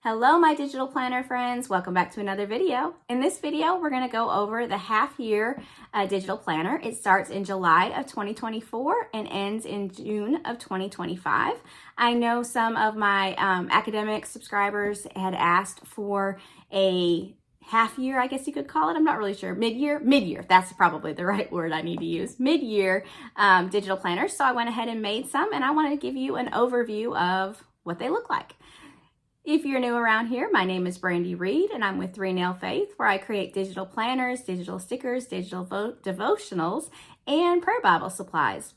Hello, my digital planner friends. Welcome back to another video. In this video, we're going to go over the half-year digital planner. It starts in July of 2024 and ends in June of 2025. I know some of my academic subscribers had asked for a half year, I guess you could call it. I'm not really sure. Mid-year. That's probably the right word I need to use. Mid-year digital planners. So I went ahead and made some, and I want to give you an overview of what they look like. If you're new around here, my name is Brandi Reed, and I'm with 3 Nail Faith, where I create digital planners, digital stickers, digital devotionals, and prayer Bible supplies.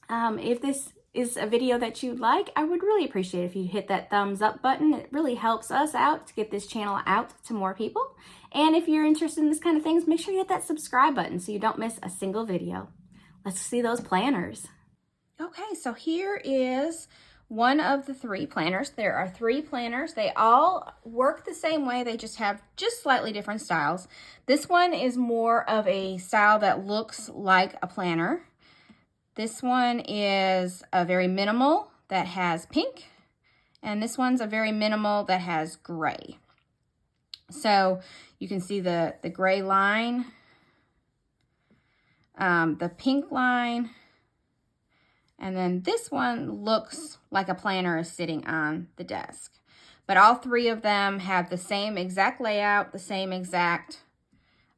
If this is a video that you'd like, I would really appreciate if you hit that thumbs up button. It really helps us out to get this channel out to more people. And if you're interested in this kind of things, make sure you hit that subscribe button so you don't miss a single video. Let's see those planners. Okay, so here is one of the 3 planners. There are 3 planners. They all work the same way. They just have slightly different styles. This one is more of a style that looks like a planner. This one is a very minimal that has pink, and this one's a very minimal that has gray. So you can see the gray line, the pink line, and then this one looks like a planner is sitting on the desk. But all 3 of them have the same exact layout, the same exact,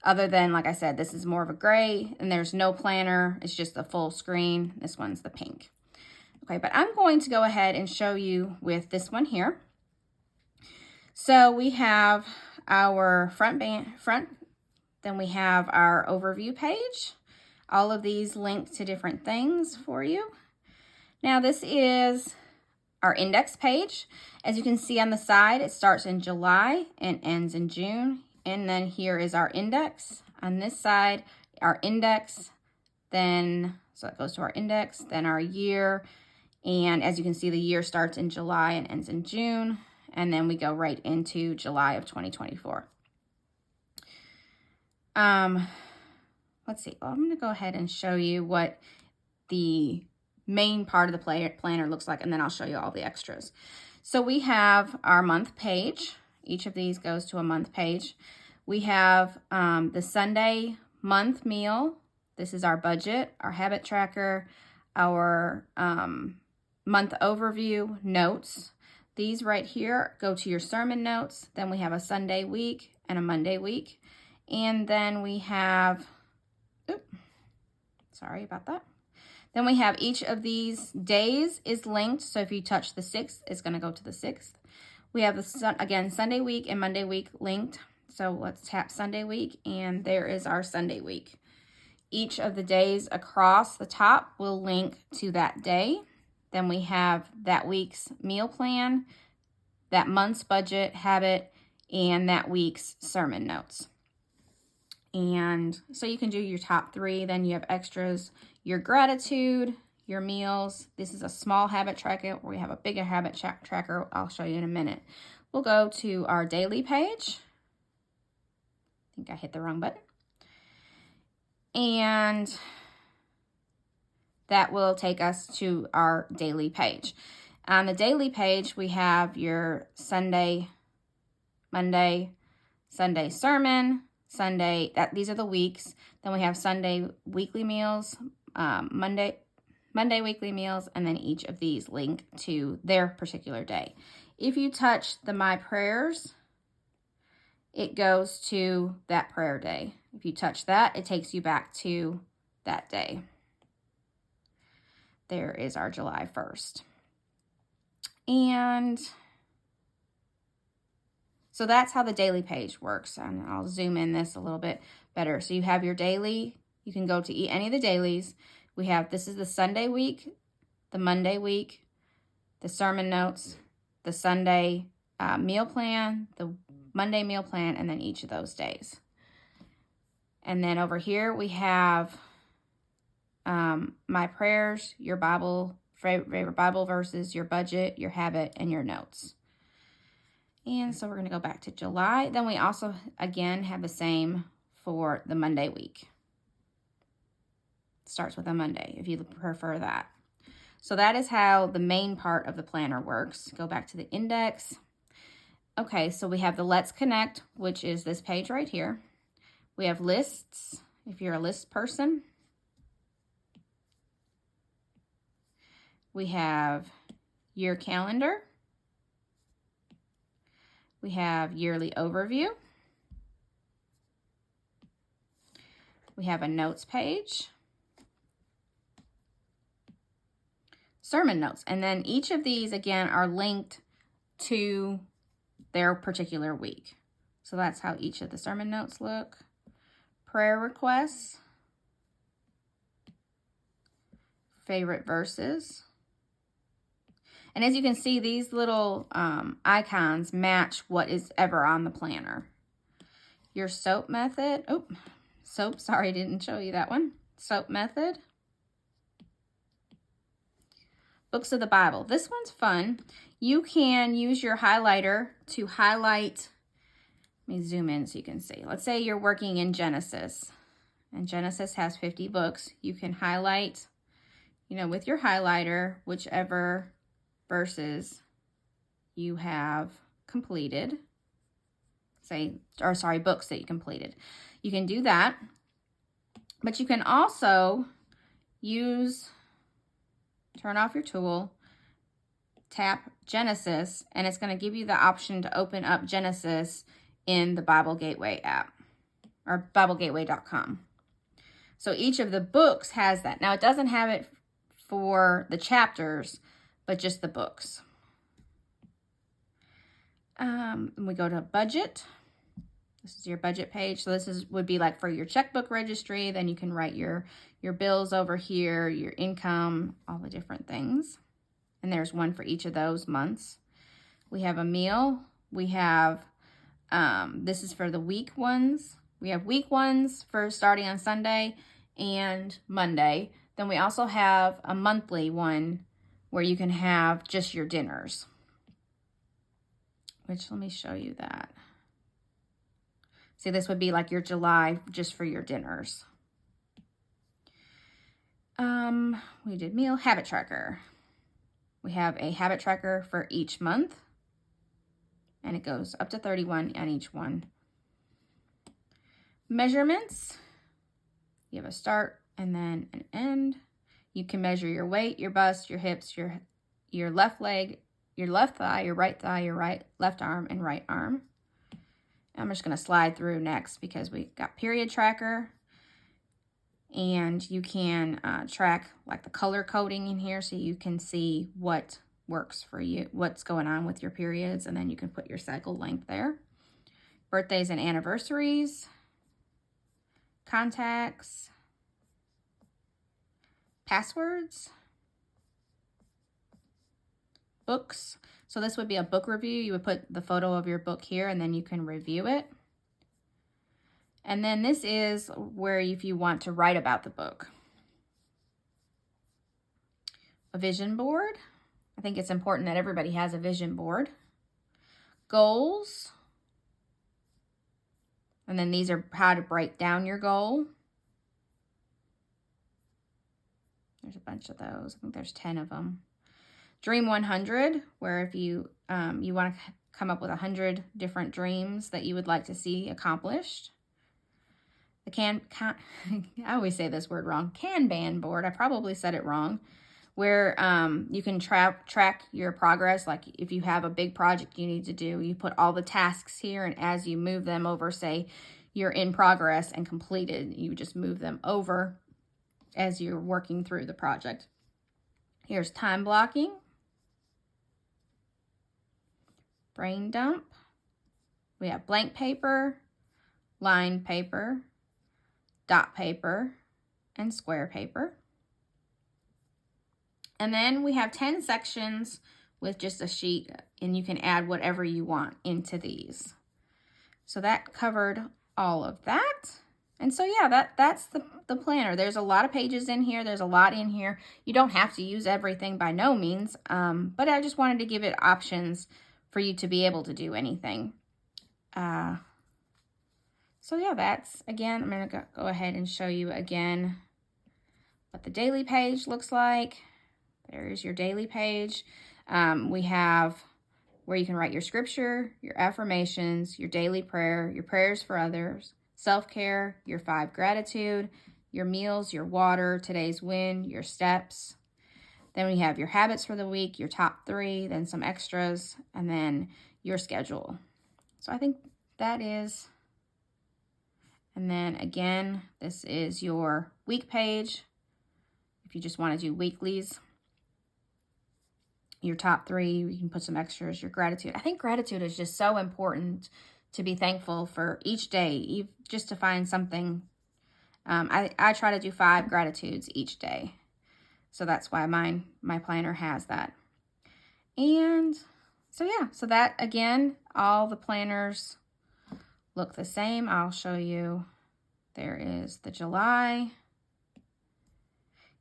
other than, like I said, this is more of a gray, and there's no planner. It's just a full screen. This one's the pink. Okay, but I'm going to go ahead and show you with this one here. So we have our front, then we have our overview page. All of these link to different things for you. Now this is our index page. As you can see on the side, it starts in July and ends in June. And then here is our index. On this side, our index, then, so that goes to our index, then our year. And as you can see, the year starts in July and ends in June. And then we go right into July of 2024. Let's see. Well, I'm going to go ahead and show you what the main part of the planner looks like, and then I'll show you all the extras. So we have our month page. Each of these goes to a month page. We have the Sunday month meal. This is our budget, our habit tracker, our month overview, notes. These right here go to your sermon notes. Then we have a Sunday week and a Monday week. And then we have, sorry about that. Then we have each of these days is linked. So if you touch the 6th, it's going to go to the 6th. We have, again, Sunday week and Monday week linked. So let's tap Sunday week, and there is our Sunday week. Each of the days across the top will link to that day. Then we have that week's meal plan, that month's budget, habit, and that week's sermon notes. And so you can do your top 3. Then you have extras, your gratitude, your meals. This is a small habit tracker. We have a bigger habit tracker. I'll show you in a minute. We'll go to our daily page. I think I hit the wrong button. And that will take us to our daily page. On the daily page, we have your Sunday, Monday, Sunday sermon, Sunday, these are the weeks. Then we have Sunday weekly meals, Monday weekly meals, and then each of these link to their particular day. If you touch the My Prayers, it goes to that prayer day. If you touch that, it takes you back to that day. There is our July 1st. And so that's how the daily page works. And I'll zoom in this a little bit better. So you have your daily. You can go to any of the dailies. We have, this is the Sunday week, the Monday week, the sermon notes, the Sunday meal plan, the Monday meal plan, and then each of those days. And then over here we have my prayers, your Bible, favorite Bible verses, your budget, your habit, and your notes. And so we're going to go back to July. Then we also, again, have the same for the Monday week. Starts with a Monday, if you prefer that. So that is how the main part of the planner works. Go back to the index. Okay, so we have the Let's Connect, which is this page right here. We have lists, if you're a list person. We have year calendar. We have yearly overview. We have a notes page. Sermon notes. And then each of these, again, are linked to their particular week. So that's how each of the sermon notes look. Prayer requests. Favorite verses. And as you can see, these little icons match what is ever on the planner. Your soap method. Oh, soap, sorry, didn't show you that one. Soap method. Books of the Bible. This one's fun. You can use your highlighter to highlight. Let me zoom in so you can see. Let's say you're working in Genesis, and Genesis has 50 books. You can highlight, with your highlighter, whichever verses you have completed. Books that you completed. You can do that, but you can also turn off your tool, tap Genesis, and it's going to give you the option to open up Genesis in the Bible Gateway app, or BibleGateway.com. So each of the books has that. Now, it doesn't have it for the chapters, but just the books. And we go to budget. This is your budget page. So this would be like for your checkbook registry. Then you can write your bills over here, your income, all the different things. And there's one for each of those months. We have a meal. We have, this is for the week ones. We have week ones for starting on Sunday and Monday. Then we also have a monthly one where you can have just your dinners. Which, let me show you that. See, this would be like your July just for your dinners. We did meal, habit tracker. We have a habit tracker for each month, and it goes up to 31 on each one. Measurements. You have a start and then an end. You can measure your weight, your bust, your hips, your left leg, your left thigh, your right thigh, your left arm, and right arm. I'm just going to slide through next because we got period tracker, and you can track like the color coding in here so you can see what works for you, what's going on with your periods, and then you can put your cycle length there. Birthdays and anniversaries, contacts, passwords, books. So this would be a book review. You would put the photo of your book here, and then you can review it. And then this is where if you want to write about the book. A vision board. I think it's important that everybody has a vision board. Goals. And then these are how to break down your goal. There's a bunch of those. I think there's 10 of them. Dream 100, where if you want to come up with 100 different dreams that you would like to see accomplished. The I always say this word wrong. Kanban board. I probably said it wrong. Where you can track your progress. Like if you have a big project you need to do, you put all the tasks here, and as you move them over, say you're in progress and completed, you just move them over as you're working through the project. Here's time blocking. Brain dump. We have blank paper, lined paper, dot paper, and square paper. And then we have 10 sections with just a sheet, and you can add whatever you want into these. So that covered all of that. And so yeah, that's the planner. There's a lot of pages in here. There's a lot in here. You don't have to use everything by no means, but I just wanted to give it options for you to be able to do anything. So yeah, that's, again, I'm going to go ahead and show you again what the daily page looks like. There's your daily page. We have where you can write your scripture, your affirmations, your daily prayer, your prayers for others, self-care, your 5 gratitude, your meals, your water, today's win, your steps. Then we have your habits for the week, your top 3, then some extras, and then your schedule. So I think that is, and then again, this is your week page. If you just want to do weeklies, your top 3, you can put some extras, your gratitude. I think gratitude is just so important, to be thankful for each day, just to find something. I try to do 5 gratitudes each day. So that's why my planner has that. And so yeah, so that again, all the planners look the same. I'll show you. There is the July.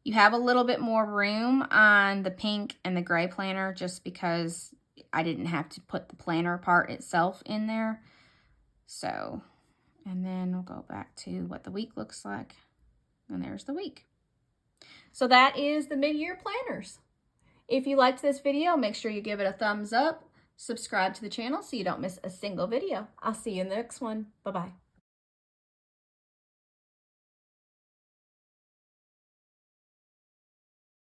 You have a little bit more room on the pink and the gray planner just because I didn't have to put the planner part itself in there. So, and then we'll go back to what the week looks like. And there's the week. So that is the mid-year planners. If you liked this video, make sure you give it a thumbs up. Subscribe to the channel so you don't miss a single video. I'll see you in the next one. Bye-bye.